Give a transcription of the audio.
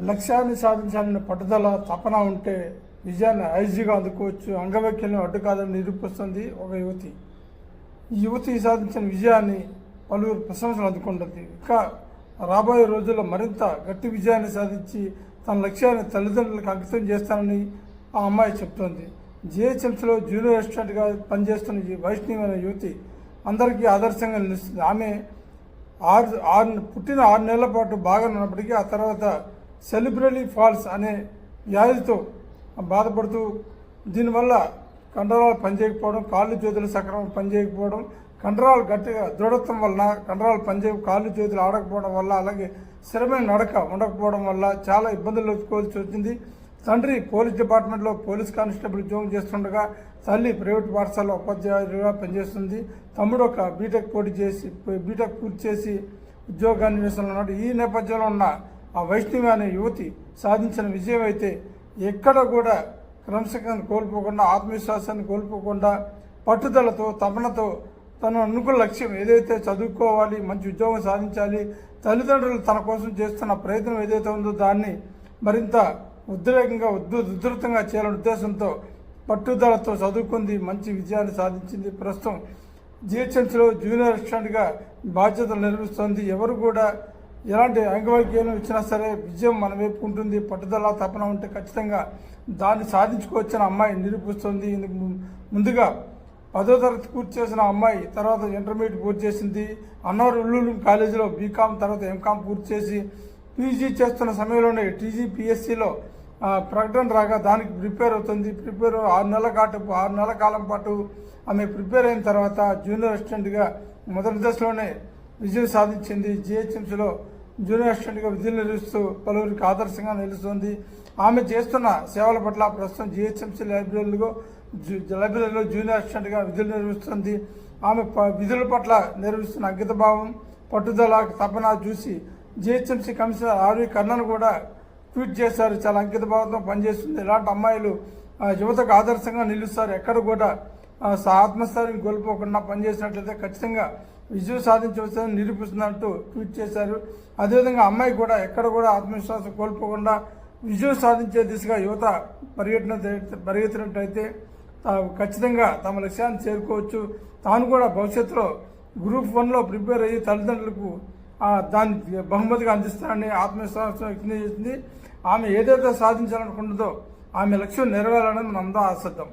లక్ష్యాన్ని సాధించాలనే పట్టుదల తపన ఉంటే విజయాన్ని ఈజీగా అందుకోవచ్చు. అంగవైకల్యం అడ్డు కాదని నిరూపిస్తుంది ఒక యువతి. ఈ యువతి సాధించిన విజయాన్ని పలువురు ప్రశంసలు అందుకుంటుంది. ఇంకా రాబోయే రోజుల్లో మరింత గట్టి విజయాన్ని సాధించి తన లక్ష్యాన్ని తల్లిదండ్రులకు అంకితం చేస్తానని ఆ అమ్మాయి చెప్తోంది. జిహెచ్ఎంసీలో జూనియర్ అసిస్టెంట్గా పనిచేస్తున్న ఈ వైష్ణవి అనే యువతి అందరికీ ఆదర్శంగా నిలుస్తుంది. ఆమె పుట్టిన 6 నెలల పాటు బాగా ఉన్నప్పటికీ ఆ తర్వాత సెలిబ్రలీ ఫాల్స్ అనే వ్యాధితో బాధపడుతూ దీనివల్ల కండరాలు పనిచేయకపోవడం, కాళ్ళు చేతులు సక్రమంగా పనిచేయకపోవడం, కండరాలు గట్టిగా దృఢత్వం వలన కండరాలు కాళ్ళు చేతులు ఆడకపోవడం వల్ల, అలాగే స్థిరమైన నడక ఉండకపోవడం వల్ల చాలా ఇబ్బందులు ఎదుర్కోవాల్సి వచ్చింది. తండ్రి పోలీస్ డిపార్ట్మెంట్లో పోలీస్ కానిస్టేబుల్ ఉద్యోగం చేస్తుండగా తల్లి ప్రైవేట్ పాఠశాలలో ఉపాధ్యాయులుగా పనిచేస్తుంది. తమ్ముడు ఒక బీటెక్ పూర్తి చేసి ఉద్యోగాన్ని వేస్తున్నాడు. ఈ నేపథ్యంలో ఉన్న ఆ వైష్ణవి అనే యువతి సాధించిన విజయం అయితే ఎక్కడ కూడా క్రమశిక్షణ కోల్పోకుండా, ఆత్మవిశ్వాసాన్ని కోల్పోకుండా, పట్టుదలతో తపనతో తను అనుకున్న లక్ష్యం ఏదైతే చదువుకోవాలి, మంచి ఉద్యోగం సాధించాలి, తల్లిదండ్రులు తన కోసం చేస్తున్న ప్రయత్నం ఏదైతే ఉందో దాన్ని మరింత ఉధృతంగా చేయాలనే ఉద్దేశంతో పట్టుదలతో చదువుకుంది, మంచి విజయాన్ని సాధించింది. ప్రస్తుతం జిహెచ్ఎంసీలో జూనియర్ అసిస్టెంట్గా బాధ్యతలు నిర్వహిస్తోంది. ఎవరు కూడా ఎలాంటి అంగవైకల్యం ఇచ్చినా సరే విజయం మన వైపు ఉంటుంది. పట్టుదల తపన ఉంటే ఖచ్చితంగా దాన్ని సాధించుకోవచ్చని అమ్మాయి నిరూపిస్తుంది. ముందుగా 10వ తరగతి పూర్తి చేసిన అమ్మాయి తర్వాత ఇంటర్మీడియట్ పూర్తి చేసింది. అన్నవరం కాలేజీలో బీకామ్ తర్వాత ఎంకామ్ పూర్తి చేసి పీజీ చేస్తున్న సమయంలోనే టీజీపీఎస్సీలో ప్రకటన రాగా దానికి ప్రిపేర్ అవుతుంది. 6 నెలల కాలం పాటు ఆమె ప్రిపేర్ అయిన తర్వాత జూనియర్ అసిస్టెంట్గా మొదటి దశలోనే విజయం సాధించింది. జిహెచ్ఎంసీలో జూనియర్ అసిస్టెంట్గా విధులు నిర్వహిస్తూ పలువురికి ఆదర్శంగా నిలుస్తుంది. ఆమె చేస్తున్న సేవల పట్ల ప్రస్తుతం జిహెచ్ఎంసీ లైబ్రరీలో జూనియర్ అసిస్టెంట్గా విధులు నిర్వహిస్తుంది. ఆమె విధుల పట్ల నిర్వహిస్తున్న అంకితభావం, పట్టుదల, తపన చూసి జిహెచ్ఎంసీ కమిషనర్ ఆర్వి కర్ణన్ కూడా ట్వీట్ చేశారు. చాలా అంకితభావంతో పనిచేస్తుంది. ఇలాంటి అమ్మాయిలు యువతకు ఆదర్శంగా నిలుస్తారు. ఎక్కడ కూడా ఆత్మస్థైర్యం కోల్పోకుండా పనిచేసినట్లయితే ఖచ్చితంగా విజయం సాధించవచ్చని నిరూపిస్తున్నట్టు ట్వీట్ చేశారు. అదేవిధంగా అమ్మాయి కూడా ఎక్కడ కూడా ఆత్మవిశ్వాసం కోల్పోకుండా విజయం సాధించే దిశగా యువత పరిగెత్తినట్టయితే ఖచ్చితంగా తమ లక్ష్యాన్ని చేరుకోవచ్చు. తాను కూడా భవిష్యత్తులో గ్రూప్ 1లో ప్రిపేర్ అయ్యి తల్లిదండ్రులకు దాన్ని బహుమతిగా అందిస్తానని ఆత్మవిశ్వాసం వ్యక్తం చేసింది. ఆమె ఏదైతే సాధించాలనుకుంటుందో ఆమె లక్ష్యం నెరవేరాలని మనందరం ఆశిద్దాం.